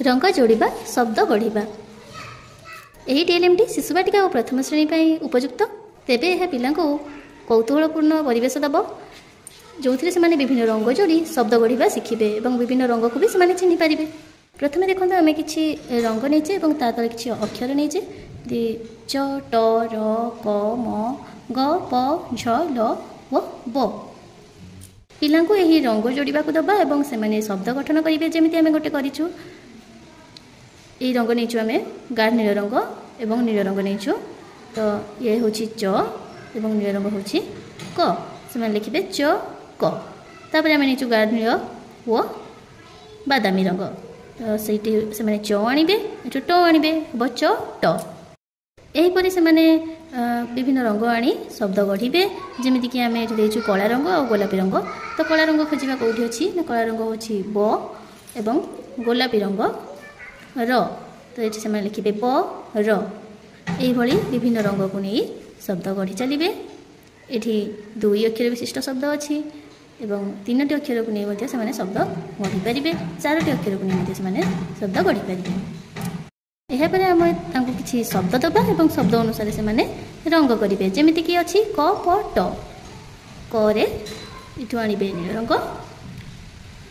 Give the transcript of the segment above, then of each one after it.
रंग जोड़ा शब्द गढ़ा यही टीएलएमटी शिशु बाटिका और प्रथम श्रेणी पर उपयुक्त तेबे यह पिला कौतूहलपूर्ण परिवेश दब जो से विभिन्न रंग जोड़ी शब्द गढ़ा शिखे और विभिन्न रंग को भी से चिन्ह पारे। प्रथम देखो आम कि रंग नहींचे और तले कि अक्षर नहींचे च ट र क म ग प झ ल व ब पिला यही रंग जोड़ा दबा और से शब्द गठन करेंगे जमी आम गोटे करूँ यही रंग नहीं आम गाढ़ नील रंग एवं नील रंग नहीं तो ये हूँ च एवं नील रंग हूँ क से लिखे च क तापर आम नहीं गाढ़ नील व बादामी रंग तो सहीटी से च आणवे ये ट आणवे हम च ट यहीपरी से विभिन्न रंग आनी शब्द गढ़े जमीक आम ये देचु कला रंग और गोलापी रंग तो कला रंग खोजा कौटी अच्छी ना कला रंग हूँ ब एवं गोलापी रंग र तो ये से लिखे ब र यही विभिन्न रंग को नहीं शब्द गढ़ी चलिए। ये दुई अक्षर विशिष्ट शब्द अच्छी एवं तीनोटी अक्षर को नहीं से शब्द गढ़ी पारे चारोटी अक्षर को नहीं से शब्द गढ़ी पारे। यापर आम कि शब्द दबा और शब्द अनुसार से रंग करेंगे जमीक अच्छी क प ट करे ये आणवे नील रंग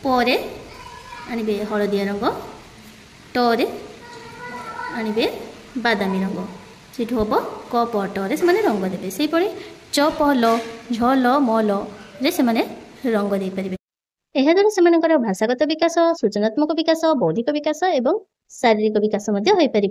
परे आणवे हलदिया रंग टरे आणवे बादामी रंग से हम क प टे से रंग देवे से च प ल झ ल म ल से रंग दे पारे। याद्वारा से भाषागत विकास सृजनात्मक विकास बौद्धिक विकास और शारीरिक विकास हो पार।